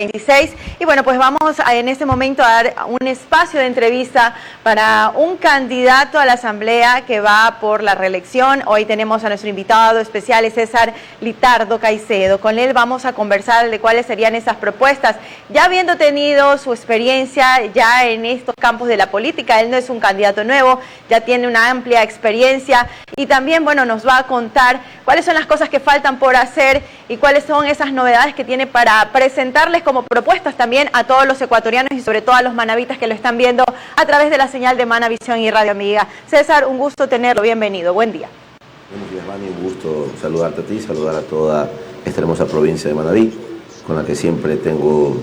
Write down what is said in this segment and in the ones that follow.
26. Y bueno, pues vamos en este momento a dar un espacio de entrevista para un candidato a la Asamblea que va por la reelección. Hoy tenemos a nuestro invitado especial, César Litardo Caicedo. Con él vamos a conversar de cuáles serían esas propuestas. Ya habiendo tenido su experiencia ya en estos campos de la política, él no es un candidato nuevo, ya tiene una amplia experiencia y también, bueno, nos va a contar cuáles son las cosas que faltan por hacer y cuáles son esas novedades que tiene para presentarles como propuestas también a todos los ecuatorianos y sobre todo a los manavitas que lo están viendo a través de la señal de Manavisión y Radio Amiga. César, un gusto tenerlo, bienvenido, buen día. Buenos días, Vani, un gusto saludarte a ti, saludar a toda esta hermosa provincia de Manaví, con la que siempre tengo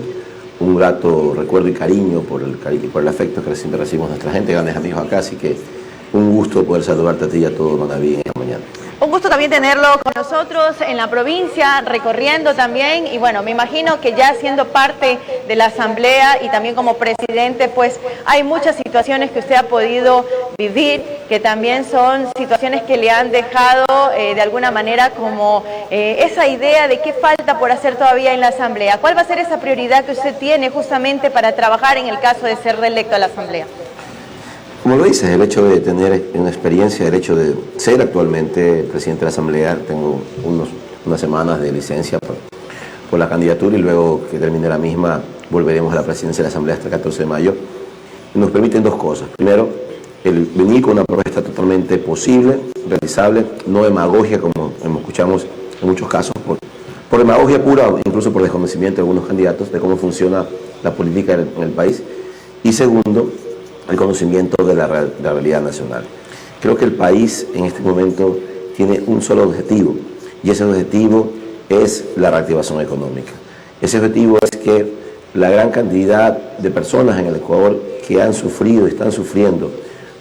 un grato recuerdo y cariño por el afecto que siempre recibimos nuestra gente, grandes amigos acá, así que un gusto poder saludarte a ti y a todo Manaví en esta mañana. Un gusto también tenerlo con nosotros en la provincia, recorriendo también, y bueno, me imagino que ya siendo parte de la Asamblea y también como presidente, pues hay muchas situaciones que usted ha podido vivir, que también son situaciones que le han dejado de alguna manera como esa idea de qué falta por hacer todavía en la Asamblea. ¿Cuál va a ser esa prioridad que usted tiene justamente para trabajar en el caso de ser reelecto a la Asamblea? Como lo dices, el hecho de tener una experiencia, el hecho de ser actualmente presidente de la Asamblea, tengo unas semanas de licencia por la candidatura y luego que termine la misma volveremos a la presidencia de la Asamblea hasta el 14 de mayo. Nos permiten dos cosas. Primero, el venir con una propuesta totalmente posible, realizable, no demagogia como escuchamos en muchos casos, por demagogia pura o incluso por desconocimiento de algunos candidatos de cómo funciona la política en el país. Y segundo, el conocimiento de la realidad nacional. Creo que el país en este momento tiene un solo objetivo y ese objetivo es la reactivación económica. Ese objetivo es que la gran cantidad de personas en el Ecuador que han sufrido y están sufriendo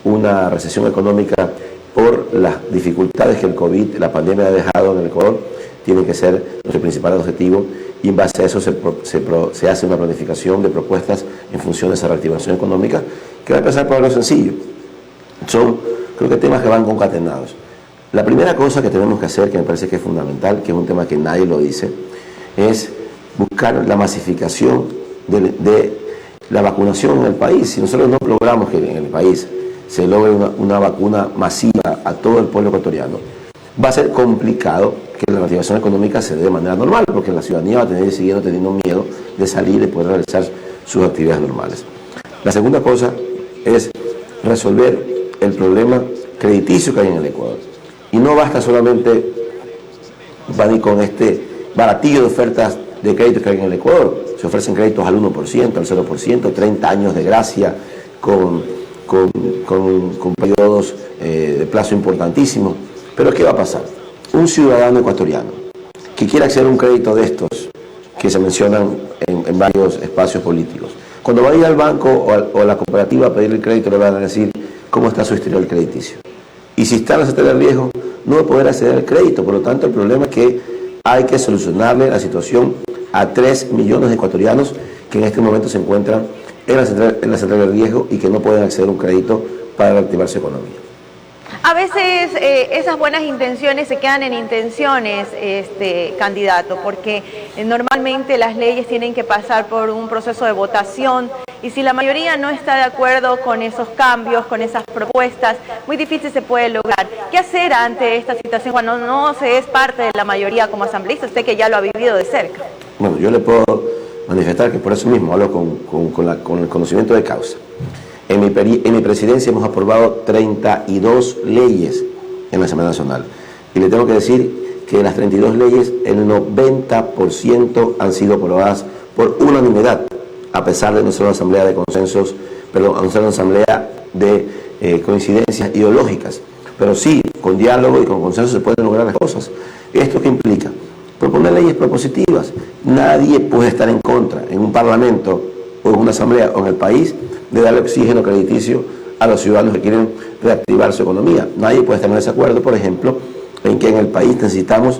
una recesión económica por las dificultades que el COVID, la pandemia ha dejado en el Ecuador, tiene que ser nuestro principal objetivo y en base a eso se hace una planificación de propuestas en función de esa reactivación económica que va a empezar por algo sencillo. Son, creo que temas que van concatenados. La primera cosa que tenemos que hacer, que me parece que es fundamental, que es un tema que nadie lo dice, es buscar la masificación de la vacunación en el país. Si nosotros no logramos que en el país se logre una vacuna masiva a todo el pueblo ecuatoriano, va a ser complicado que la reactivación económica se dé de manera normal, porque la ciudadanía va a tener siguiendo teniendo miedo de salir y poder realizar sus actividades normales. La segunda cosa es resolver el problema crediticio que hay en el Ecuador. Y no basta solamente venir con este baratillo de ofertas de créditos que hay en el Ecuador. Se ofrecen créditos al 1%, al 0%, 30 años de gracia con periodos de plazo importantísimos. Pero ¿qué va a pasar? Un ciudadano ecuatoriano que quiera acceder a un crédito de estos que se mencionan en varios espacios políticos, cuando va a ir al banco o a la cooperativa a pedir el crédito, le van a decir cómo está su historial crediticio. Y si está en la sector de riesgo, no va a poder acceder al crédito. Por lo tanto, el problema es que hay que solucionarle la situación a 3 millones de ecuatorianos que en este momento se encuentran en la sector de riesgo y que no pueden acceder a un crédito para reactivar su economía. A veces esas buenas intenciones se quedan en intenciones, candidato, porque normalmente las leyes tienen que pasar por un proceso de votación y si la mayoría no está de acuerdo con esos cambios, con esas propuestas, muy difícil se puede lograr. ¿Qué hacer ante esta situación cuando no se es parte de la mayoría como asambleísta, usted que ya lo ha vivido de cerca? Bueno, yo le puedo manifestar que por eso mismo hablo con el conocimiento de causa. En mi presidencia hemos aprobado 32 leyes en la Asamblea Nacional. Y le tengo que decir que de las 32 leyes, el 90% han sido aprobadas por unanimidad, a pesar de no ser una asamblea de consensos, perdón, no ser una asamblea de coincidencias ideológicas. Pero sí, con diálogo y con consenso se pueden lograr las cosas. ¿Esto qué implica? Proponer leyes propositivas. Nadie puede estar en contra en un parlamento o en una asamblea o en el país de darle oxígeno crediticio a los ciudadanos que quieren reactivar su economía. Nadie puede estar en desacuerdo, por ejemplo, en que en el país necesitamos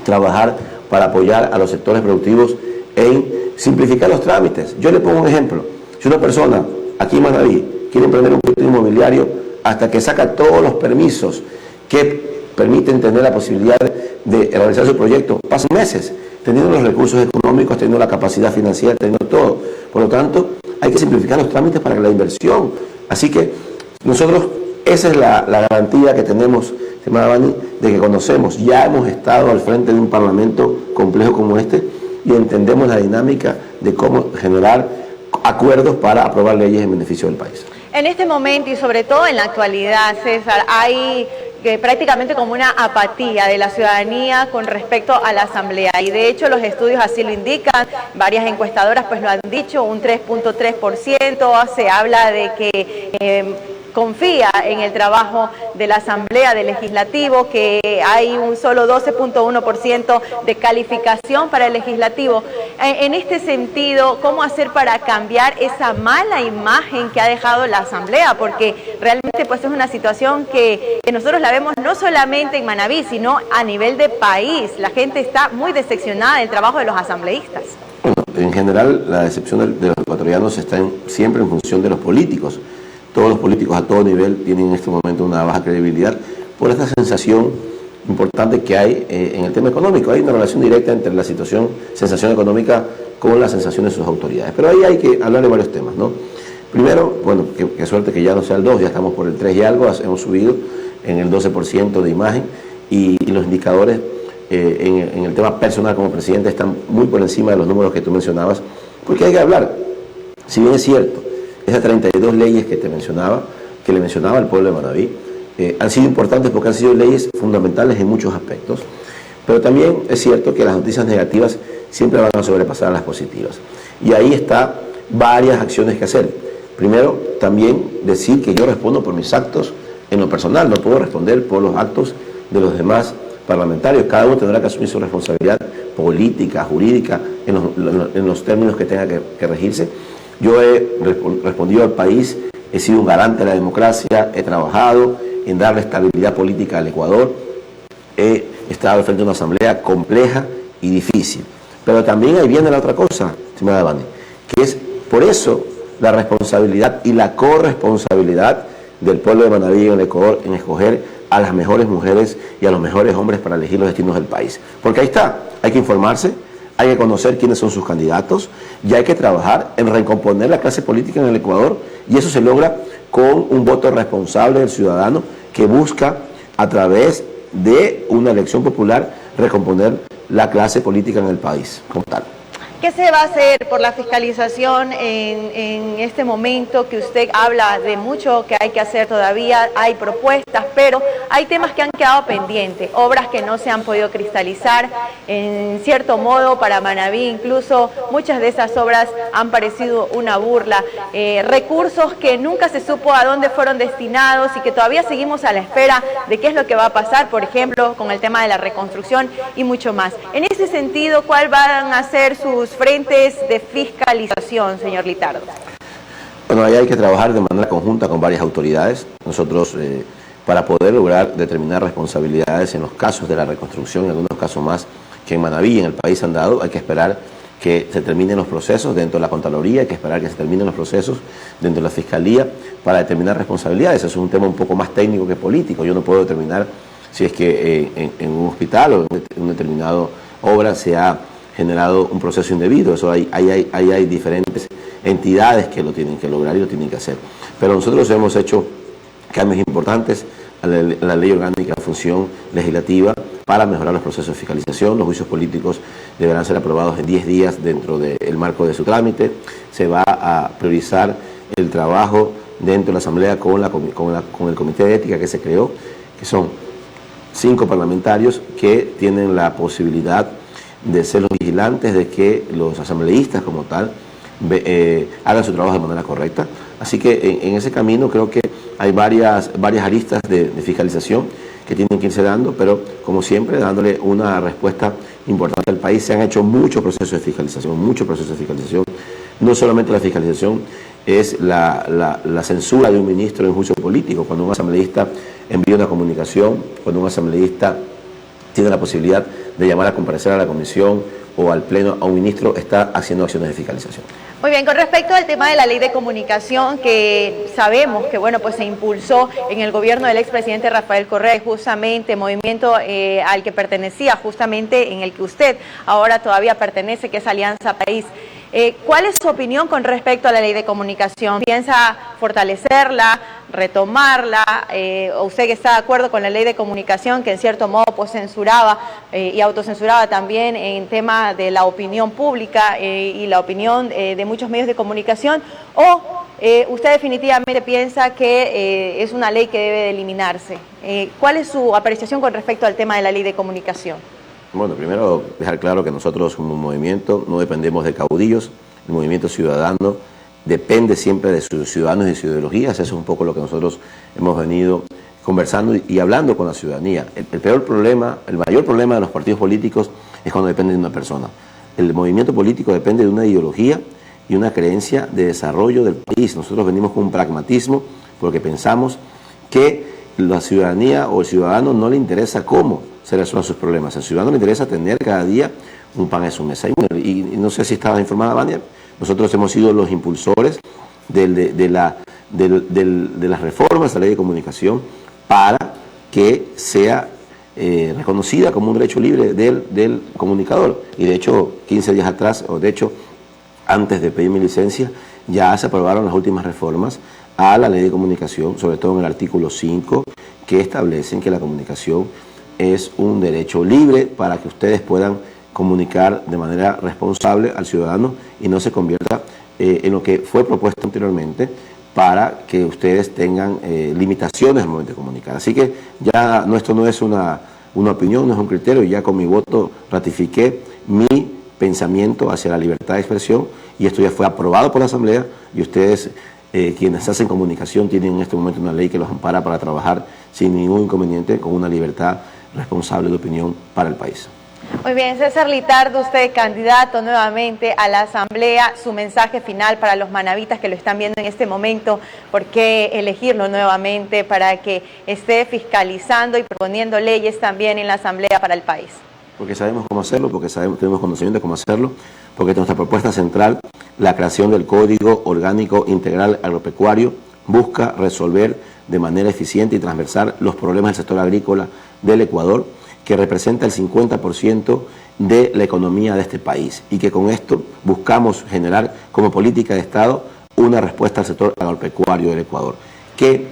trabajar para apoyar a los sectores productivos en simplificar los trámites. Yo le pongo un ejemplo. Si una persona aquí en Manaví quiere emprender un proyecto inmobiliario, hasta que saca todos los permisos que permiten tener la posibilidad de realizar su proyecto, pasan meses. teniendo los recursos económicos, teniendo la capacidad financiera, teniendo todo. Por lo tanto, hay que simplificar los trámites para la inversión. Así que nosotros, esa es la garantía que tenemos, estimada Vani, de que conocemos, ya hemos estado al frente de un parlamento complejo como este y entendemos la dinámica de cómo generar acuerdos para aprobar leyes en beneficio del país. En este momento y sobre todo en la actualidad, César, hay prácticamente como una apatía de la ciudadanía con respecto a la Asamblea, y de hecho los estudios así lo indican, varias encuestadoras pues lo han dicho, un 3.3%, se habla de que confía en el trabajo de la Asamblea, del Legislativo, que hay un solo 12.1% de calificación para el Legislativo. En este sentido, ¿cómo hacer para cambiar esa mala imagen que ha dejado la Asamblea? Porque realmente pues es una situación que nosotros la vemos no solamente en Manabí, sino a nivel de país. La gente está muy decepcionada del trabajo de los asambleístas. Bueno, en general la decepción de los ecuatorianos está siempre en función de los políticos. Todos los políticos a todo nivel tienen en este momento una baja credibilidad por esta sensación importante que hay en el tema económico. Hay una relación directa entre la sensación económica con la sensación de sus autoridades. Pero ahí hay que hablar de varios temas, ¿no? Primero, bueno, qué suerte que ya no sea el 2, ya estamos por el 3 y algo, hemos subido en el 12% de imagen y los indicadores en el tema personal como presidente están muy por encima de los números que tú mencionabas, porque hay que hablar. Si bien es cierto, esas 32 leyes que le mencionaba al pueblo de Manabí, han sido importantes porque han sido leyes fundamentales en muchos aspectos, pero también es cierto que las noticias negativas siempre van a sobrepasar a las positivas. Y ahí está varias acciones que hacer. Primero, también decir que yo respondo por mis actos en lo personal, no puedo responder por los actos de los demás parlamentarios. Cada uno tendrá que asumir su responsabilidad política, jurídica, en los términos que tenga que regirse. Yo he respondido al país, he sido un garante de la democracia, he trabajado en darle estabilidad política al Ecuador, he estado al frente de una asamblea compleja y difícil. Pero también ahí viene la otra cosa, estimada Vani, que es por eso la responsabilidad y la corresponsabilidad del pueblo de Manabí en el Ecuador en escoger a las mejores mujeres y a los mejores hombres para elegir los destinos del país. Porque ahí está, hay que informarse, hay que conocer quiénes son sus candidatos y hay que trabajar en recomponer la clase política en el Ecuador, y eso se logra con un voto responsable del ciudadano que busca a través de una elección popular recomponer la clase política en el país como tal. ¿Qué se va a hacer por la fiscalización en este momento que usted habla de mucho que hay que hacer todavía? Hay propuestas, pero hay temas que han quedado pendientes, obras que no se han podido cristalizar, en cierto modo para Manabí incluso muchas de esas obras han parecido una burla, recursos que nunca se supo a dónde fueron destinados y que todavía seguimos a la espera de qué es lo que va a pasar, por ejemplo, con el tema de la reconstrucción y mucho más. En ese sentido, ¿cuál van a ser sus frentes de fiscalización, señor Litardo? Bueno, ahí hay que trabajar de manera conjunta con varias autoridades. Nosotros, para poder lograr determinar responsabilidades en los casos de la reconstrucción y en algunos casos más que en Manabí y en el país han dado, hay que esperar que se terminen los procesos dentro de la Contraloría, hay que esperar que se terminen los procesos dentro de la Fiscalía para determinar responsabilidades. Eso es un tema un poco más técnico que político. Yo no puedo determinar si es que en un hospital o en una determinada obra se ha generado un proceso indebido. Eso hay diferentes entidades que lo tienen que lograr y lo tienen que hacer. Pero nosotros hemos hecho cambios importantes a la Ley Orgánica de Función Legislativa para mejorar los procesos de fiscalización. Los juicios políticos deberán ser aprobados en 10 días dentro del marco de su trámite. Se va a priorizar el trabajo dentro de la Asamblea con el Comité de Ética que se creó, que son 5 parlamentarios que tienen la posibilidad de ser los vigilantes de que los asambleístas como tal hagan su trabajo de manera correcta. Así que en ese camino creo que hay varias aristas de fiscalización que tienen que irse dando, pero como siempre dándole una respuesta importante al país. Se han hecho muchos procesos de fiscalización, No solamente la fiscalización es la censura de un ministro en juicio político, cuando un asambleísta envía una comunicación, cuando un asambleísta tiene la posibilidad de llamar a comparecer a la comisión, o al Pleno, a un ministro, está haciendo acciones de fiscalización. Muy bien, con respecto al tema de la ley de comunicación, que sabemos que bueno, pues se impulsó en el gobierno del expresidente Rafael Correa, justamente movimiento al que pertenecía, justamente en el que usted ahora todavía pertenece, que es Alianza País. ¿Cuál es su opinión con respecto a la ley de comunicación? ¿Piensa fortalecerla, retomarla? ¿O usted está de acuerdo con la ley de comunicación que en cierto modo pues censuraba y autocensuraba también en tema de la opinión pública y la opinión de muchos medios de comunicación? ¿O usted definitivamente piensa que es una ley que debe de eliminarse? ¿Cuál es su apreciación con respecto al tema de la ley de comunicación? Bueno, primero dejar claro que nosotros como movimiento no dependemos de caudillos. El movimiento ciudadano depende siempre de sus ciudadanos y de sus ideologías. Eso es un poco lo que nosotros hemos venido conversando y hablando con la ciudadanía. El mayor problema de los partidos políticos es cuando dependen de una persona. El movimiento político depende de una ideología y una creencia de desarrollo del país. Nosotros venimos con un pragmatismo porque pensamos que la ciudadanía o el ciudadano no le interesa cómo se resuelvan sus problemas. Al ciudadano le interesa tener cada día un pan en su mesa. Y no sé si estabas informada, Vania, nosotros hemos sido los impulsores de las reformas a la ley de comunicación para que sea reconocida como un derecho libre del comunicador. Y de hecho, 15 días atrás, o de hecho, antes de pedir mi licencia, ya se aprobaron las últimas reformas a la ley de comunicación, sobre todo en el artículo 5, que establecen que la comunicación es un derecho libre para que ustedes puedan comunicar de manera responsable al ciudadano y no se convierta en lo que fue propuesto anteriormente para que ustedes tengan limitaciones al momento de comunicar. Así que ya esto no es una opinión, no es un criterio, ya con mi voto ratifiqué mi pensamiento hacia la libertad de expresión y esto ya fue aprobado por la Asamblea y ustedes, quienes hacen comunicación, tienen en este momento una ley que los ampara para trabajar sin ningún inconveniente con una libertad responsable de opinión para el país. Muy bien, César Litardo, usted candidato nuevamente a la Asamblea, su mensaje final para los manavitas que lo están viendo en este momento, ¿por qué elegirlo nuevamente para que esté fiscalizando y proponiendo leyes también en la Asamblea para el país? Porque sabemos cómo hacerlo, porque tenemos conocimiento de cómo hacerlo, porque nuestra propuesta central, la creación del Código Orgánico Integral Agropecuario, busca resolver de manera eficiente y transversal los problemas del sector agrícola del Ecuador, que representa el 50% de la economía de este país y que con esto buscamos generar como política de Estado una respuesta al sector agropecuario del Ecuador, que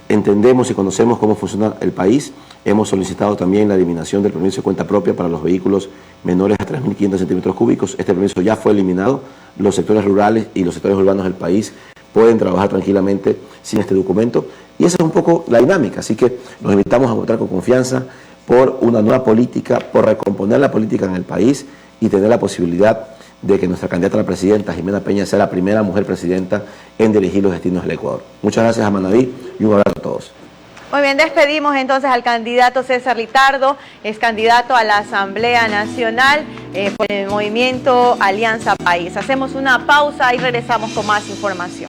entendemos y conocemos cómo funciona el país. Hemos solicitado también la eliminación del permiso de cuenta propia para los vehículos menores a 3.500 centímetros cúbicos. Este permiso ya fue eliminado. Los sectores rurales y los sectores urbanos del país pueden trabajar tranquilamente sin este documento. Y esa es un poco la dinámica. Así que los invitamos a votar con confianza por una nueva política, por recomponer la política en el país y tener la posibilidad de que nuestra candidata a la presidenta, Jimena Peña, sea la primera mujer presidenta en dirigir los destinos del Ecuador. Muchas gracias a Manaví y un abrazo a todos. Muy bien, despedimos entonces al candidato César Litardo, es candidato a la Asamblea Nacional por el movimiento Alianza País. Hacemos una pausa y regresamos con más información.